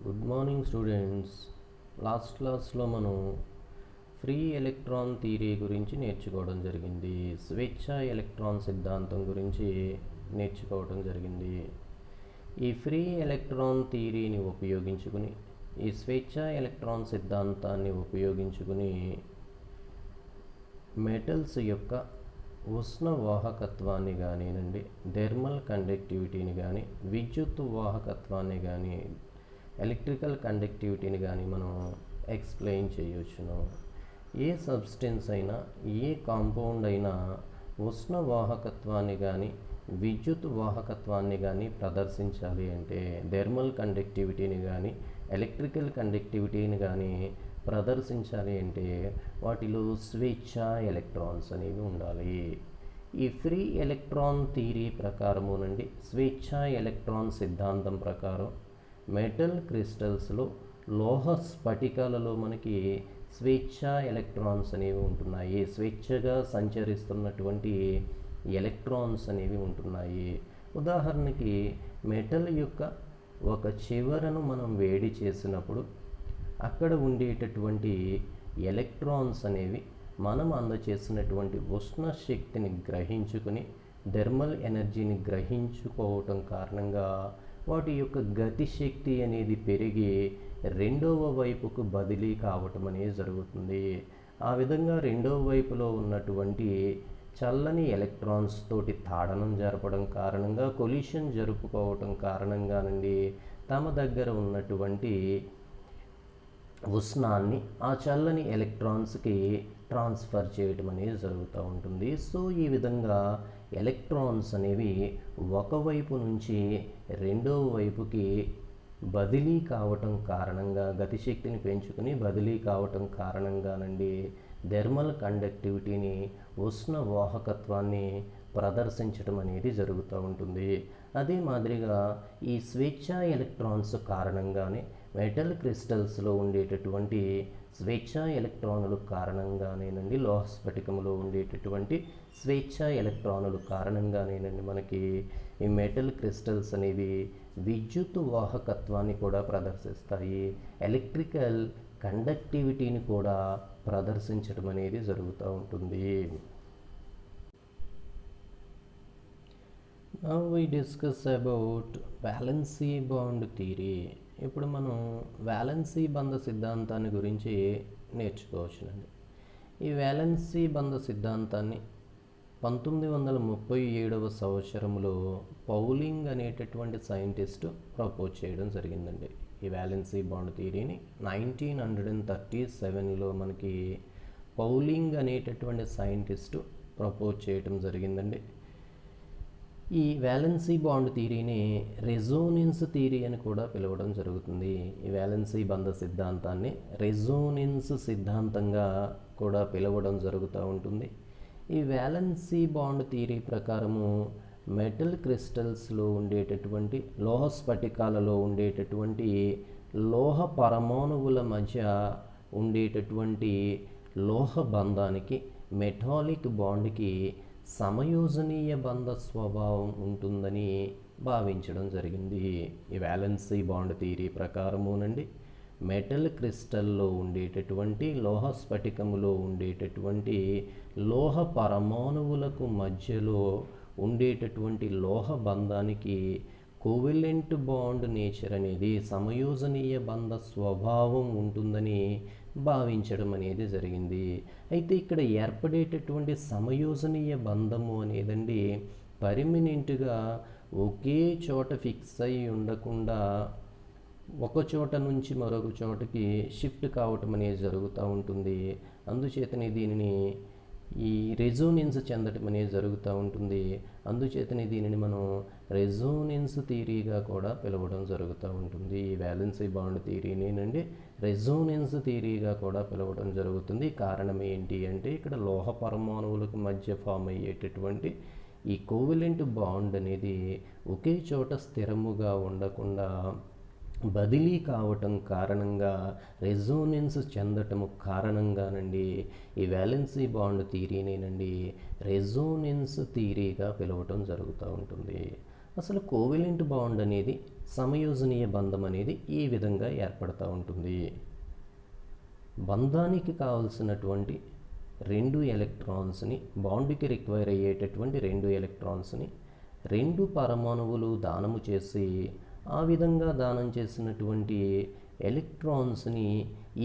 Good morning students. Last క్లాస్లో మనం free electron theory గురించి నేర్చుకోవడం జరిగింది. స్వేచ్ఛ ఎలక్ట్రాన్ సిద్ధాంతం గురించి నేర్చుకోవడం జరిగింది. ఈ ఫ్రీ ఎలక్ట్రాన్ థియరీని ఉపయోగించుకుని, ఈ స్వేచ్ఛ ఎలక్ట్రాన్ సిద్ధాంతాన్ని ఉపయోగించుకుని మెటల్స్ యొక్క ఉష్ణ వాహకత్వాన్ని కానివ్వండి, థెర్మల్ కండక్టివిటీని కానీ, విద్యుత్ వాహకత్వాన్ని కానీ, ఎలక్ట్రికల్ కండక్టివిటీని కానీ మనం ఎక్స్ప్లెయిన్ చేయొచ్చును. ఏ సబ్స్టెన్స్ అయినా, ఏ కాంపౌండ్ అయినా ఉష్ణ వాహకత్వాన్ని కానీ, విద్యుత్ వాహకత్వాన్ని కానీ ప్రదర్శించాలి అంటే, థెర్మల్ కండక్టివిటీని కానీ, ఎలక్ట్రికల్ కండక్టివిటీని కానీ ప్రదర్శించాలి అంటే వాటిలో స్వేచ్ఛ ఎలక్ట్రాన్స్ అనేవి ఉండాలి. ఈ ఫ్రీ ఎలక్ట్రాన్ థియరీ ప్రకారము నుండి స్వేచ్ఛ ఎలక్ట్రాన్ సిద్ధాంతం ప్రకారం మెటల్ క్రిస్టల్స్లో, లోహ స్ఫటికాలలో మనకి స్వేచ్ఛ ఎలక్ట్రాన్స్ అనేవి ఉంటున్నాయి. స్వేచ్ఛగా సంచరిస్తున్నటువంటి ఎలక్ట్రాన్స్ అనేవి ఉంటున్నాయి. ఉదాహరణకి మెటల్ యొక్క ఒక చివరను మనం వేడి చేసినప్పుడు అక్కడ ఉండేటటువంటి ఎలక్ట్రాన్స్ అనేవి మనం అందచేసినటువంటి ఉష్ణ శక్తిని గ్రహించుకుని, థెర్మల్ ఎనర్జీని గ్రహించుకోవటం కారణంగా వాటి యొక్క గతి శక్తి అనేది పెరిగి రెండవ వైపుకు బదిలీ కావటం అనేది జరుగుతుంది. ఆ విధంగా రెండవ వైపులో ఉన్నటువంటి చల్లని ఎలక్ట్రాన్స్ తోటి తాడనం జరపడం కారణంగా, కొలిషన్ జరుపుకోవటం కారణంగా నుండి తమ దగ్గర ఉన్నటువంటి ఉష్ణాన్ని ఆ చల్లని ఎలక్ట్రాన్స్కి ట్రాన్స్ఫర్ చేయటం అనేది జరుగుతూ ఉంటుంది. సో ఈ విధంగా ఎలక్ట్రాన్స్ అనేవి ఒకవైపు నుంచి రెండవ వైపుకి బదిలీ కావటం కారణంగా, గతిశక్తిని పెంచుకుని బదిలీ కావటం కారణంగా నుండి థెర్మల్ కండక్టివిటీని, ఉష్ణ వాహకత్వాన్ని ప్రదర్శించడం అనేది జరుగుతూ ఉంటుంది. అదే మాదిరిగా ఈ స్వేచ్ఛ ఎలక్ట్రాన్స్ కారణంగానే మెటల్ క్రిస్టల్స్లో ఉండేటటువంటి స్వేచ్ఛ ఎలక్ట్రానుల కారణంగానేనండి, లోహ స్ఫటికంలో ఉండేటటువంటి స్వేచ్ఛ ఎలక్ట్రానుల కారణంగానేనండి మనకి ఈ మెటల్ క్రిస్టల్స్ అనేవి విద్యుత్ వాహకత్వాన్ని కూడా ప్రదర్శిస్తాయి, ఎలక్ట్రికల్ కండక్టివిటీని కూడా ప్రదర్శించడం అనేది జరుగుతూ ఉంటుంది. Now we discuss about valency bond theory. ఇప్పుడు మనం వ్యాలెన్సీ బంధ సిద్ధాంతాన్ని గురించి నేర్చుకోవచ్చునండి. ఈ వ్యాలెన్సీ బంధ సిద్ధాంతాన్ని 1937 సంవత్సరంలో పౌలింగ్ అనేటటువంటి సైంటిస్ట్ ప్రపోజ్ చేయడం జరిగిందండి. ఈ వ్యాలెన్సీ బాండ్ థియరీని 1937లో మనకి పౌలింగ్ అనేటటువంటి సైంటిస్టు ప్రపోజ్ చేయడం జరిగిందండి. ఈ వ్యాలెన్సీ బాండ్ థియరీని రెజోనెన్స్ థియరీ అని కూడా పిలవడం జరుగుతుంది. ఈ వ్యాలెన్సీ బంధ సిద్ధాంతాన్ని రెజోనెన్స్ సిద్ధాంతంగా కూడా పిలవడం జరుగుతూ ఉంటుంది. ఈ వ్యాలెన్సీ బాండ్ థియరీ ప్రకారము మెటల్ క్రిస్టల్స్లో ఉండేటటువంటి, లోహ స్ఫటికాలలో ఉండేటటువంటి లోహ పరమాణువుల మధ్య ఉండేటటువంటి లోహ బంధానికి, మెటాలిక్ బాండ్కి సమయోజనీయ బంధ స్వభావం ఉంటుందని భావించడం జరిగింది. ఈ వ్యాలెన్సీ బాండ్ థియరీ ప్రకారమునండి మెటల్ క్రిస్టల్లో ఉండేటటువంటి, లోహ స్ఫటికములో ఉండేటటువంటి లోహ పరమాణువులకు మధ్యలో ఉండేటటువంటి లోహ బంధానికి కోవెలెంట్ బాండ్ నేచర్ అనేది, సమయోజనీయ బంధ స్వభావం ఉంటుందని భావించడం అనేది జరిగింది. అయితే ఇక్కడ ఏర్పడేటటువంటి సమయోజనీయ బంధము అనేదండి పర్మనెంట్గా ఒకే చోట ఫిక్స్ అయి ఉండకుండా ఒక చోట నుంచి మరొక చోటకి షిఫ్ట్ కావటం అనేది జరుగుతూ ఉంటుంది. అందుచేతనే దీనిని ఈ రెజోనెన్స్ చెందటం అనేది జరుగుతూ ఉంటుంది. అందుచేతనే దీనిని మనం రెజోనెన్స్ థియరీగా కూడా పిలవడం జరుగుతూ ఉంటుంది. ఈ వ్యాలెన్సీ బాండ్ థియరీనేనండి రెజోనెన్స్ థియరీగా కూడా పిలవడం జరుగుతుంది. కారణం ఏంటి అంటే ఇక్కడ లోహ పరమాణువులకు మధ్య ఫామ్ అయ్యేటటువంటి ఈ కోవెలెంట్ బాండ్ అనేది ఒకే చోట స్థిరముగా ఉండకుండా బదిలీ కావటం కారణంగా, రెజోనెన్స్ చెందటము కారణంగానండి ఈ వ్యాలెన్సీ బాండ్ థియరీనేనండి రెజోనెన్స్ థియరీగా పిలవటం జరుగుతూ ఉంటుంది. అసలు కోవెలెంట్ బాండ్ అనేది సమయోజనీయ బంధం అనేది ఈ విధంగా ఏర్పడుతూ ఉంటుంది. బంధానికి కావలసినటువంటి 2 ఎలక్ట్రాన్స్ని, బాండ్కి రిక్వైర్ అయ్యేటటువంటి 2 ఎలక్ట్రాన్స్ని 2 పరమాణువులు దానము చేసి, ఆ విధంగా దానం చేసినటువంటి ఎలక్ట్రాన్స్ని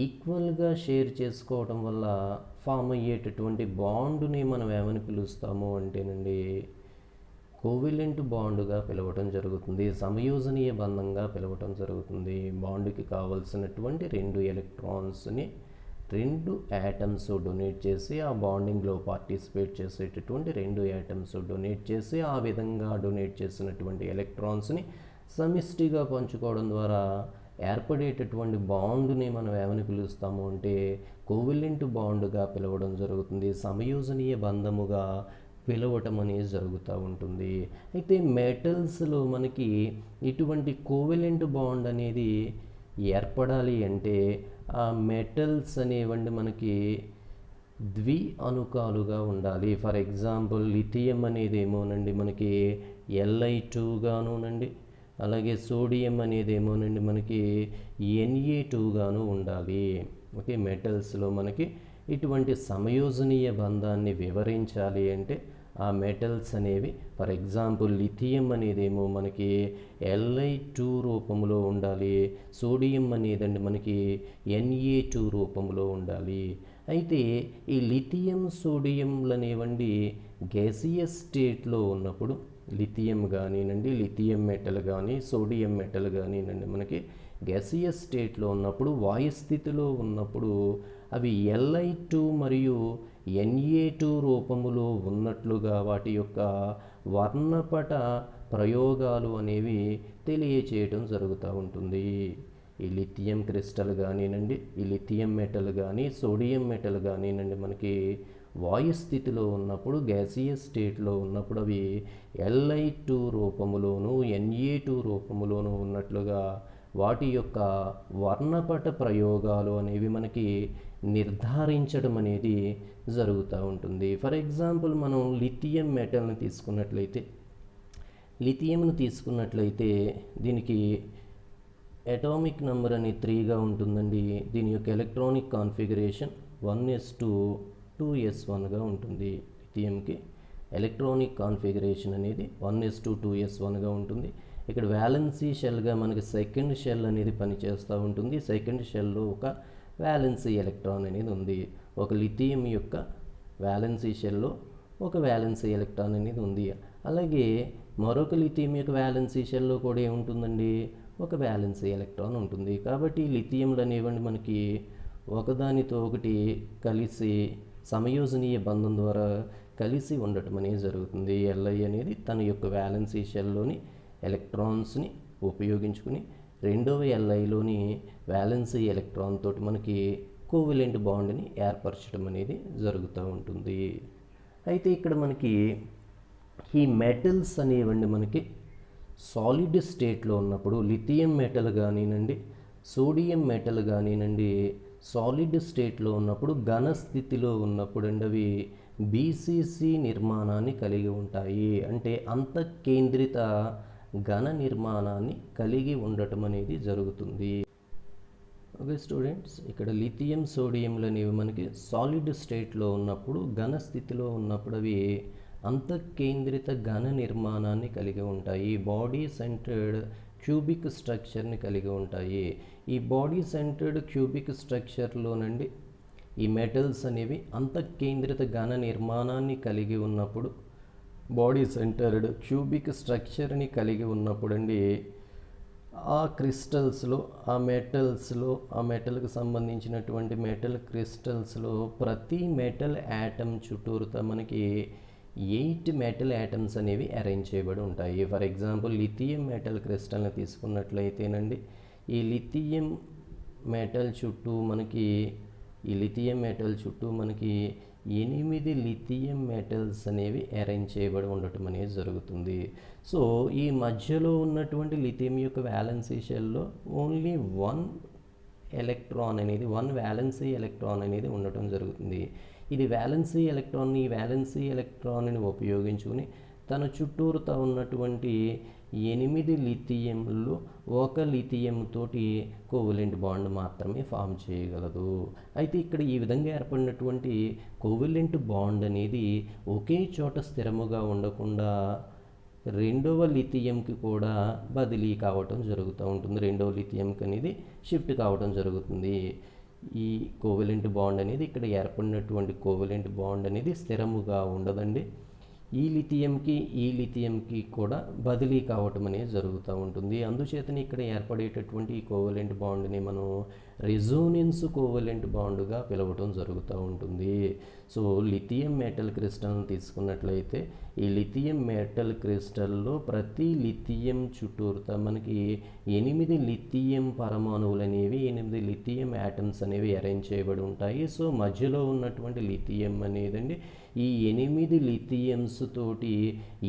ఈక్వల్గా షేర్ చేసుకోవడం వల్ల ఫామ్ అయ్యేటటువంటి బాండుని మనం ఏమని పిలుస్తాము అంటేనండి కోవిలెంట్ బాండుగా పిలవటం జరుగుతుంది, సమయోజనీయ బంధంగా పిలవటం జరుగుతుంది. బాండుకి కావలసినటువంటి 2 ఎలక్ట్రాన్స్ని 2 యాటమ్స్ డొనేట్ చేసి, ఆ బాండింగ్లో పార్టిసిపేట్ చేసేటటువంటి 2 యాటమ్స్ డొనేట్ చేసి, ఆ విధంగా డొనేట్ చేసినటువంటి ఎలక్ట్రాన్స్ని సమిష్టిగా పంచుకోవడం ద్వారా ఏర్పడేటటువంటి బాండుని మనం ఏమని పిలుస్తాము అంటే కోవిలెంట్ బాండుగా పిలవడం జరుగుతుంది, సమయోజనీయ బంధముగా పిలవటం అనేది జరుగుతూ ఉంటుంది. అయితే మెటల్స్లో మనకి ఇటువంటి కోవెలెంట్ బాండ్ అనేది ఏర్పడాలి అంటే ఆ మెటల్స్ అనేవండి మనకి ద్వి అణుకాలుగా ఉండాలి. ఫర్ ఎగ్జాంపుల్ లిథియం అనేది ఏమోనండి మనకి Li2 గానునండి, అలాగే సోడియం అనేది ఏమోనండి మనకి Na2 గాను ఉండాలి. ఓకే, మెటల్స్లో మనకి ఇటువంటి సమయోజనీయ బంధాన్ని వివరించాలి అంటే ఆ మెటల్స్ అనేవి ఫర్ ఎగ్జాంపుల్ లిథియం అనేదేమో మనకి Li2 రూపంలో ఉండాలి, సోడియం అనేదండి మనకి Na2 రూపంలో ఉండాలి. అయితే ఈ లిథియం సోడియంలు అనేవండి గ్యాసియస్ స్టేట్లో ఉన్నప్పుడు లిథియం కానివ్వండి, లిథియం మెటల్ కానీ సోడియం మెటల్ కానివ్వండి మనకి గ్యాసియస్ స్టేట్లో ఉన్నప్పుడు, వాయు స్థితిలో ఉన్నప్పుడు అవి Li2 మరియు Na2 రూపములో ఉన్నట్లుగా వాటి యొక్క వర్ణపట ప్రయోగాలు అనేవి తెలియచేయటం జరుగుతూ ఉంటుంది. ఈ లిథియం క్రిస్టల్ కానివ్వండి, ఈ లిథియం మెటల్ కానీ సోడియం మెటల్ కానివ్వండి మనకి వాయు స్థితిలో ఉన్నప్పుడు, గ్యాసియస్ స్టేట్లో ఉన్నప్పుడు అవి Li2 రూపములోను Na2 రూపములోను ఉన్నట్లుగా వాటి యొక్క వర్ణపట ప్రయోగాలు అనేవి మనకి నిర్ధారించడం అనేది జరుగుతూ ఉంటుంది. ఫర్ ఎగ్జాంపుల్ మనం లిథియం మెటల్ని తీసుకున్నట్లయితే దీనికి అటామిక్ నెంబర్ అనేది 3గా ఉంటుందండి. దీని యొక్క ఎలక్ట్రానిక్ కాన్ఫిగరేషన్ 1s2 2s1గా ఉంటుంది. లిథియంకి ఎలక్ట్రానిక్ కాన్ఫిగరేషన్ అనేది 1s2 2s1గా ఉంటుంది. ఇక్కడ వ్యాలెన్సీ షెల్గా మనకి సెకండ్ షెల్ అనేది పనిచేస్తూ ఉంటుంది. సెకండ్ షెల్లో ఒక వ్యాలెన్సీ ఎలక్ట్రాన్ అనేది ఉంది. ఒక లిథియం యొక్క వ్యాలెన్సీ షెల్లో ఒక వ్యాలెన్సీ ఎలక్ట్రాన్ అనేది ఉంది. అలాగే మరొక లిథియం యొక్క వ్యాలెన్సీ షెల్లో కూడా ఏముంటుందండి, ఒక వ్యాలెన్సీ ఎలక్ట్రాన్ ఉంటుంది. కాబట్టి లిథియంలు అనేవండి మనకి ఒకదానితో ఒకటి కలిసి సమయోజనీయ బంధం ద్వారా కలిసి ఉండటం అనేది జరుగుతుంది. Li అనేది తన యొక్క వ్యాలెన్సీ షెల్లోని ఎలక్ట్రాన్స్ని ఉపయోగించుకుని రెండవ Liలోని వ్యాలెన్సీ ఎలక్ట్రాన్ తోటి మనకి కోవెలెంట్ బాండ్ని ఏర్పరచడం అనేది జరుగుతూ ఉంటుంది. అయితే ఇక్కడ మనకి ఈ మెటల్స్ అనేవండి మనకి సాలిడ్ స్టేట్లో ఉన్నప్పుడు లిథియం మెటల్ కానివ్వండి, సోడియం మెటల్ కానివ్వండి సాలిడ్ స్టేట్లో ఉన్నప్పుడు, ఘన స్థితిలో ఉన్నప్పుడు అండి అవి BCC నిర్మాణాన్ని కలిగి ఉంటాయి. అంటే అంతఃకేంద్రిత ఘన నిర్మాణాన్ని కలిగి ఉండటం అనేది జరుగుతుంది. ఓకే స్టూడెంట్స్, ఇక్కడ లిథియం సోడియంలు అనేవి మనకి సాలిడ్ స్టేట్లో ఉన్నప్పుడు, ఘన స్థితిలో ఉన్నప్పుడు అవి అంతఃకేంద్రిత ఘన నిర్మాణాన్ని కలిగి ఉంటాయి. బాడీ సెంటర్డ్ క్యూబిక్ స్ట్రక్చర్ని కలిగి ఉంటాయి. ఈ బాడీ సెంటర్డ్ క్యూబిక్ స్ట్రక్చర్లోనండి ఈ మెటల్స్ అనేవి అంతఃకేంద్రిత ఘన నిర్మాణాన్ని కలిగి ఉన్నప్పుడు, బాడీ సెంటర్డ్ క్యూబిక్ స్ట్రక్చర్ని కలిగి ఉన్నప్పుడు అండి ఆ క్రిస్టల్స్లో, ఆ మెటల్కి సంబంధించినటువంటి మెటల్ క్రిస్టల్స్లో ప్రతి మెటల్ యాటమ్ చుట్టూరుతా మనకి 8 మెటల్ యాటమ్స్ అనేవి అరేంజ్ చేయబడి ఉంటాయి. ఫర్ ఎగ్జాంపుల్ లిథియం మెటల్ క్రిస్టల్ని తీసుకున్నట్లయితేనండి ఈ లిథియం మెటల్ చుట్టూ మనకి 8 లిథియం మెటల్స్ అనేవి అరేంజ్ చేయబడి ఉండటం అనేది జరుగుతుంది. సో ఈ మధ్యలో ఉన్నటువంటి లిథియం యొక్క వ్యాలెన్సీ షెల్లో ఓన్లీ 1 వ్యాలెన్సీ ఎలక్ట్రాన్ అనేది ఉండటం జరుగుతుంది. ఇది వ్యాలెన్సీ ఎలక్ట్రాన్ని ఉపయోగించుకుని తన చుట్టూరుతా ఉన్నటువంటి 8 లిథియంలో ఒక లిథియం తోటి కోవలెంట్ బాండ్ మాత్రమే ఫామ్ చేయగలదు. అయితే ఇక్కడ ఈ విధంగా ఏర్పడినటువంటి కోవలెంట్ బాండ్ అనేది ఒకే చోట స్థిరముగా ఉండకుండా రెండవ లిథియంకి కూడా బదిలీ కావటం జరుగుతూ ఉంటుంది. రెండవ లిథియంకి అనేది షిఫ్ట్ కావటం జరుగుతుంది. ఈ కోవలెంట్ బాండ్ అనేది ఇక్కడ ఏర్పడినటువంటి కోవలెంట్ బాండ్ అనేది స్థిరముగా ఉండదండి. ఈ లిథియంకి కూడా బదిలీ కావటం అనేది జరుగుతూ ఉంటుంది. అందుచేతనే ఇక్కడ ఏర్పడేటటువంటి ఈ కోవలెంట్ బాండ్ని మనం రెజోనెన్స్ కోవలెంట్ బాండ్గా పిలవటం జరుగుతూ ఉంటుంది. సో లిథియం మెటల్ క్రిస్టల్ని తీసుకున్నట్లయితే ఈ లిథియం మెటల్ క్రిస్టల్లో ప్రతి లిథియం చుట్టూరుతా మనకి 8 లిథియం పరమాణువులు అనేవి 8 లిథియం యాటమ్స్ అనేవి అరేంజ్ చేయబడి ఉంటాయి. సో మధ్యలో ఉన్నటువంటి లిథియం అనేదండి ఈ 8 లిథియమ్స్ తోటి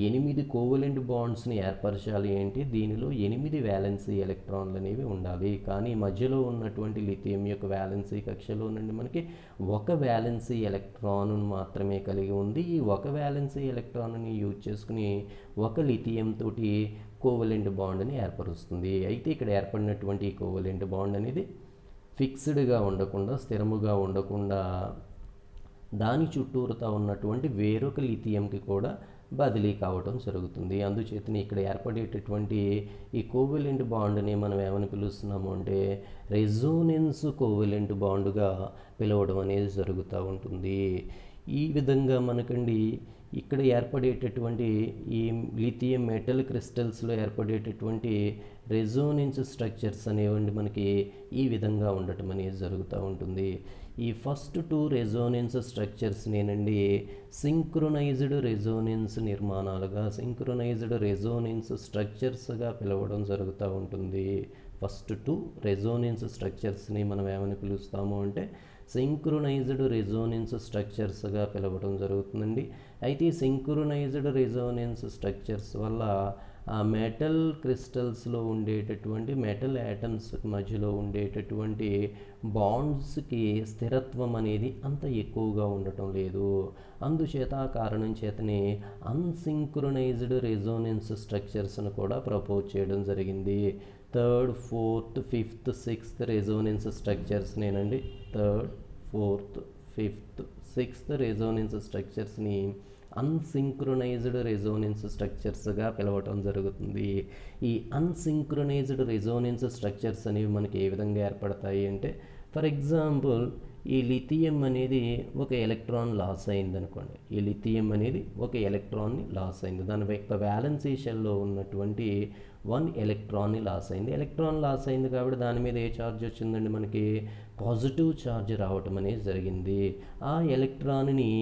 8 కోవలెంట్ బాండ్స్ని ఏర్పరచాలి అంటే దీనిలో 8 వ్యాలెన్సీ ఎలక్ట్రాన్లు అనేవి ఉండాలి. కానీ మధ్యలో ఉన్నటువంటి లిథియం యొక్క వ్యాలెన్సీ కక్షలో నుండి మనకి ఒక వ్యాలెన్సీ ఎలక్ట్రాన్ మాత్రమే కలిగి ఉంది. ఈ ఒక వ్యాలెన్సీ ఎలక్ట్రాన్ని యూజ్ చేసుకుని ఒక లిథియం తోటి కోవలెంట్ బాండ్ని ఏర్పరుస్తుంది. అయితే ఇక్కడ ఏర్పడినటువంటి ఈ కోవలెంట్ బాండ్ అనేది ఫిక్స్డ్గా ఉండకుండా స్థిరముగా ఉండకుండా దాని చుట్టూరుతా ఉన్నటువంటి వేరొక లిథియంకి కూడా బదిలీ కావటం జరుగుతుంది. అందుచేతనే ఇక్కడ ఏర్పడేటటువంటి ఈ కోవలెంట్ బాండ్ని మనం ఏమని పిలుస్తున్నాము అంటే రెజోనెన్స్ కోవలెంట్ బాండ్గా పిలవడం అనేది జరుగుతూ ఉంటుంది. ఈ విధంగా మనకండి ఇక్కడ ఏర్పడేటటువంటి ఈ లిథియం మెటల్ క్రిస్టల్స్లో ఏర్పడేటటువంటి రెజోనెన్స్ స్ట్రక్చర్స్ అనేవండి మనకి ఈ విధంగా ఉండటం అనేది జరుగుతూ ఉంటుంది. ఈ ఫస్ట్ 2 రెజోనెన్స్ స్ట్రక్చర్స్ నేనండి సింక్రొనైజ్డ్ రెజోనెన్స్ నిర్మాణాలుగా సింక్రొనైజ్డ్ రెజోనెన్స్ స్ట్రక్చర్స్గా పిలవడం జరుగుతూ ఉంటుంది. ఫస్ట్ 2 రెజోనెన్స్ స్ట్రక్చర్స్ని మనం ఏమని పిలుస్తాము అంటే సింక్రొనైజ్డ్ రెజోనెన్స్ స్ట్రక్చర్స్గా పిలవడం జరుగుతుందండి. అయితే ఈ సింక్రొనైజ్డ్ రెజోనెన్స్ స్ట్రక్చర్స్ వల్ల ఆ మెటల్ క్రిస్టల్స్లో ఉండేటటువంటి మెటల్ యాటమ్స్ మధ్యలో ఉండేటటువంటి బాండ్స్కి స్థిరత్వం అనేది అంత ఎక్కువగా ఉండటం లేదు. అందుచేత ఆ కారణం చేతనే అన్సింక్రొనైజ్డ్ రెజోనెన్స్ స్ట్రక్చర్స్ను కూడా ప్రపోజ్ చేయడం జరిగింది. 3rd, 4th, 5th, 6th Resonance structures నేనండి 3rd, 4th, 5th, 6th Resonance స్ట్రక్చర్స్ని అన్సింక్రొనైజ్డ్ Resonance స్ట్రక్చర్స్గా పిలవటం జరుగుతుంది. ఈ అన్సింక్రొనైజ్డ్ రెజోనెన్స్ స్ట్రక్చర్స్ అనేవి మనకి ఏ విధంగా ఏర్పడతాయి అంటే ఫర్ ఎగ్జాంపుల్ ఈ లిథియం అనేది ఒక ఎలక్ట్రాన్ లాస్ అయింది అనుకోండి. ఈ లిథియం అనేది ఒక ఎలక్ట్రాన్ని లాస్ అయింది. దాని యొక్క వ్యాలెన్సీ షెల్లో ఉన్నటువంటి 1 ఎలక్ట్రాన్ని లాస్ అయింది. ఎలక్ట్రాన్ లాస్ అయింది కాబట్టి దాని మీద ఏ ఛార్జ్ వచ్చిందండి మనకి పాజిటివ్ ఛార్జ్ రావటం అనేది జరిగింది. ఆ ఎలక్ట్రాన్ని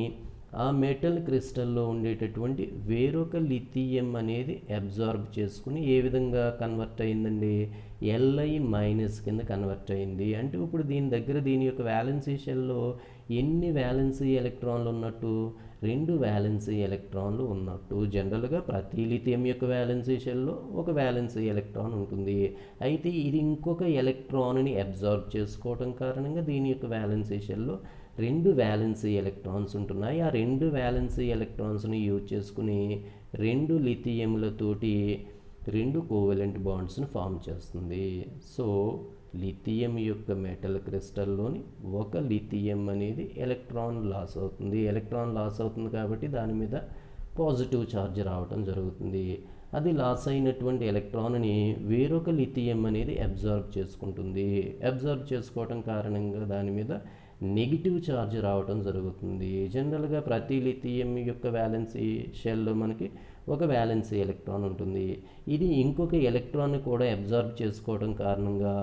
ఆ మెటల్ క్రిస్టల్లో ఉండేటటువంటి వేరొక లిథియం అనేది అబ్జార్బ్ చేసుకుని ఏ విధంగా కన్వర్ట్ అయిందండి Li- కింద కన్వర్ట్ అయింది. అంటే ఇప్పుడు దీని యొక్క వ్యాలెన్సీ షెల్లో ఎన్ని వ్యాలెన్సీ ఎలక్ట్రాన్లు ఉన్నట్టు 2 వ్యాలెన్సీ ఎలక్ట్రాన్లు ఉన్నట్టు. జనరల్గా ప్రతి లిథియం యొక్క వ్యాలెన్సీ షెల్లో ఒక వ్యాలెన్సీ ఎలక్ట్రాన్ ఉంటుంది. అయితే ఇది ఇంకొక ఎలక్ట్రాన్ని అబ్జార్బ్ చేసుకోవడం కారణంగా దీని యొక్క వ్యాలెన్సీ షెల్లో 2 వ్యాలెన్సీ ఎలక్ట్రాన్స్ ఉంటున్నాయి. ఆ 2 వ్యాలెన్సీ ఎలక్ట్రాన్స్ని యూజ్ చేసుకుని 2 లిథియంలతోటి 2 కోవలెంట్ బాండ్స్ని ఫామ్ చేస్తుంది. సో లిథియం యొక్క మెటల్ క్రిస్టల్లోని ఒక లిథియం అనేది ఎలక్ట్రాన్ లాస్ అవుతుంది. ఎలక్ట్రాన్ లాస్ అవుతుంది కాబట్టి దాని మీద పాజిటివ్ ఛార్జ్ రావడం జరుగుతుంది. అది లాస్ అయినటువంటి ఎలక్ట్రాన్ని వేరొక లిథియం అనేది అబ్జార్బ్ చేసుకుంటుంది. అబ్జార్బ్ చేసుకోవడం కారణంగా దాని మీద నెగిటివ్ ఛార్జ్ రావటం జరుగుతుంది. జనరల్గా ప్రతి లిథియం యొక్క వ్యాలెన్సీ షెల్లో మనకి ఒక వ్యాలెన్సీ ఎలక్ట్రాన్ ఉంటుంది. ఇది ఇంకొక ఎలక్ట్రాన్ని కూడా అబ్జార్బ్ చేసుకోవడం కారణంగా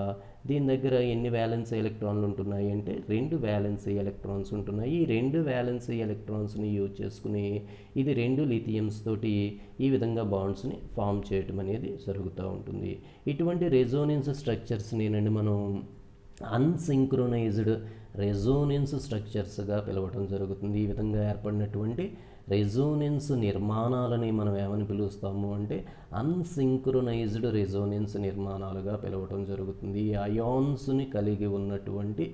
దీని దగ్గర ఎన్ని వ్యాలెన్సీ ఎలక్ట్రాన్లు ఉంటున్నాయి అంటే 2 వ్యాలెన్సీ ఎలక్ట్రాన్స్ ఉంటున్నాయి. ఈ 2 వ్యాలెన్సీ ఎలక్ట్రాన్స్ని యూజ్ చేసుకుని ఇది 2 లిథియమ్స్ తోటి ఈ విధంగా బాండ్స్ని ఫామ్ చేయటం అనేది జరుగుతూ ఉంటుంది. ఇటువంటి రెజోనెన్స్ స్ట్రక్చర్స్నేనండి మనం అన్సింక్రొనైజ్డ్ రెజోనెన్స్ స్ట్రక్చర్స్గా పిలవటం జరుగుతుంది. ఈ విధంగా ఏర్పడినటువంటి రెజోనెన్స్ నిర్మాణాలని మనం ఏమని పిలుస్తాము అంటే అన్సింక్రొనైజ్డ్ రెజోనెన్స్ నిర్మాణాలుగా పిలవటం జరుగుతుంది. అయాన్స్ని కలిగి ఉన్నటువంటి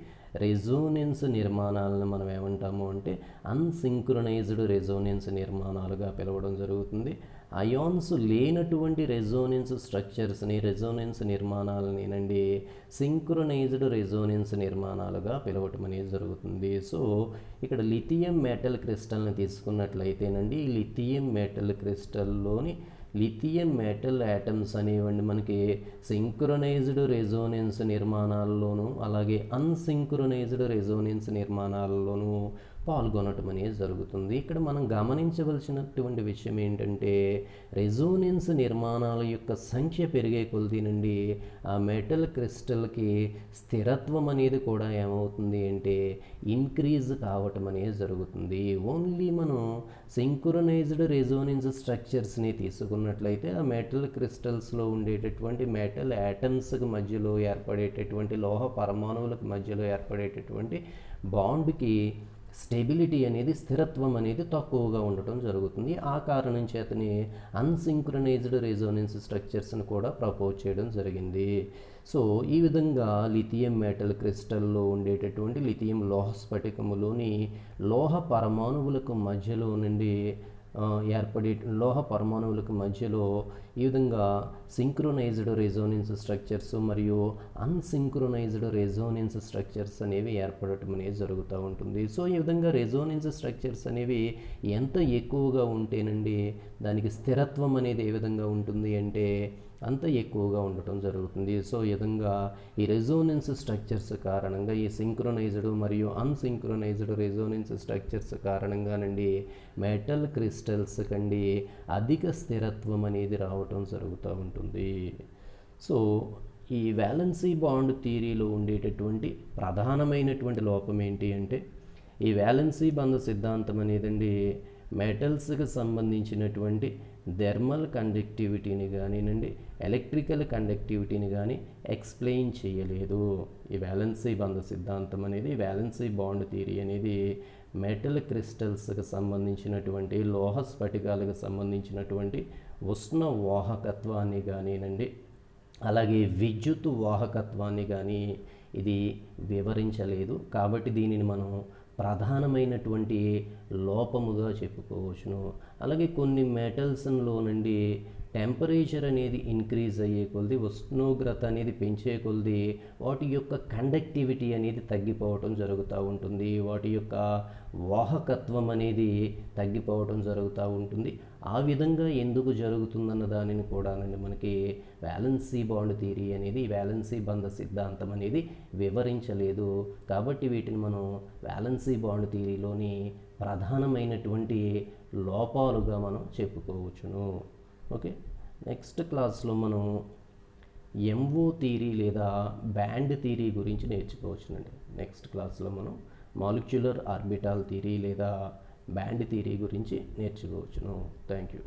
రెజోనెన్స్ నిర్మాణాలను మనం ఏమంటాము అంటే అన్సింక్రొనైజ్డ్ రెజోనెన్స్ నిర్మాణాలుగా పిలవడం జరుగుతుంది. అయాన్స్ లేనటువంటి రెజోనెన్స్ నిర్మాణాలనేనండి సింక్రొనైజ్డ్ రెజోనెన్స్ నిర్మాణాలుగా పిలవటం అనేది జరుగుతుంది. సో ఇక్కడ లిథియం మెటల్ క్రిస్టల్ని తీసుకున్నట్లయితేనండి, ఈ లిథియం మెటల్ క్రిస్టల్లోని లిథియం మెటల్ యాటమ్స్ అనేవండి మనకి సింక్రొనైజ్డ్ రెజోనెన్స్ నిర్మాణాల్లోనూ అలాగే అన్సింక్రొనైజ్డ్ రెజోనెన్స్ నిర్మాణాల్లోనూ పాల్గొనటం అనేది జరుగుతుంది. ఇక్కడ మనం గమనించవలసినటువంటి విషయం ఏంటంటే, రెజోనెన్స్ నిర్మాణాల యొక్క సంఖ్య పెరిగే కొలదీనండి ఆ మెటల్ క్రిస్టల్కి స్థిరత్వం అనేది కూడా ఏమవుతుంది అంటే ఇంక్రీజ్ కావటం అనేది జరుగుతుంది. ఓన్లీ మనం సింక్రొనైజ్డ్ రెజోనెన్స్ స్ట్రక్చర్స్ని తీసుకున్నట్లయితే ఆ మెటల్ క్రిస్టల్స్లో ఉండేటటువంటి మెటల్ యాటమ్స్కి మధ్యలో ఏర్పడేటటువంటి లోహ పరమాణువులకు మధ్యలో ఏర్పడేటటువంటి బాండ్కి స్టెబిలిటీ అనేది స్థిరత్వం అనేది తక్కువగా ఉండటం జరుగుతుంది. ఆ కారణం చేతనే అన్సింక్రొనైజ్డ్ రెజోనెన్స్ స్ట్రక్చర్స్ని కూడా ప్రపోజ్ చేయడం జరిగింది. సో ఈ విధంగా లిథియం మెటల్ క్రిస్టల్లో ఉండేటటువంటి లిథియం లోహ స్ఫటికములోని లోహ పరమాణువులకు మధ్యలో నుండి ఏర్పడే లోహ పరమాణువులకు మధ్యలో ఈ విధంగా సింక్రొనైజ్డ్ రెజోనెన్స్ స్ట్రక్చర్స్ మరియు అన్సింక్రొనైజ్డ్ రెజోనెన్స్ స్ట్రక్చర్స్ అనేవి ఏర్పడటం అనేది జరుగుతూ ఉంటుంది. సో ఈ విధంగా రెజోనెన్స్ స్ట్రక్చర్స్ అనేవి ఎంత ఎక్కువగా ఉంటేనండి దానికి స్థిరత్వం అనేది ఏ విధంగా ఉంటుంది అంటే అంత ఎక్కువగా ఉండటం జరుగుతుంది. సో ఈ విధంగా ఈ రెజోనెన్స్ స్ట్రక్చర్స్ కారణంగా ఈ సింక్రొనైజ్డ్ మరియు అన్సింక్రొనైజ్డ్ రెజోనెన్స్ స్ట్రక్చర్స్ కారణంగానండి మెటల్ క్రిస్టల్స్ కండి అధిక స్థిరత్వం అనేది రావటం జరుగుతూ ఉంటుంది. సో ఈ వ్యాలెన్సీ బాండ్ థియరీలో ఉండేటటువంటి ప్రధానమైనటువంటి లోపం ఏంటి అంటే, ఈ వ్యాలెన్సీ బంధ సిద్ధాంతం అనేదండి మెటల్స్కి సంబంధించినటువంటి థెర్మల్ కండక్టివిటీని కానివ్వండి ఎలక్ట్రికల్ కండక్టివిటీని కానీ ఎక్స్ప్లెయిన్ చేయలేదు. ఈ వ్యాలెన్సీ బంధ సిద్ధాంతం అనేది, వ్యాలెన్సీ బాండ్ థియరీ అనేది మెటల్ క్రిస్టల్స్కి సంబంధించినటువంటి లోహ స్ఫటికాలకు సంబంధించినటువంటి ఉష్ణ వాహకత్వాన్ని కానివ్వండి అలాగే విద్యుత్ వాహకత్వాన్ని కానీ ఇది వివరించలేదు. కాబట్టి దీనిని మనం ప్రధానమైనటువంటి లోపముగా చెప్పుకోవచ్చును. అలాగే కొన్ని మెటల్స్లో నుండి టెంపరేచర్ అనేది ఇంక్రీజ్ అయ్యే కొలది, ఉష్ణోగ్రత అనేది పెంచే కొలది వాటి యొక్క కండక్టివిటీ అనేది తగ్గిపోవటం జరుగుతూ ఉంటుంది. వాటి యొక్క వాహకత్వం అనేది తగ్గిపోవటం జరుగుతూ ఉంటుంది. ఆ విధంగా ఎందుకు జరుగుతుందన్న దానిని కూడా మనకి వ్యాలెన్సీ బాండ్ థియరీ అనేది, వ్యాలెన్సీ బంధ సిద్ధాంతం అనేది వివరించలేదు. కాబట్టి వీటిని మనం వ్యాలెన్సీ బాండ్ థియరీలోని ప్రధానమైనటువంటి లోపాలుగా మనం చెప్పుకోవచ్చును. ఓకే, నెక్స్ట్ క్లాస్లో మనం ఎంఓ థియరీ లేదా బ్యాండ్ థియరీ గురించి నేర్చుకోవచ్చునండి. నెక్స్ట్ క్లాస్లో మనం మాలిక్యులర్ ఆర్బిటాల్ థియరీ లేదా బ్యాండ్ థియరీ గురించి నేర్చుకోవచ్చును. Thank you.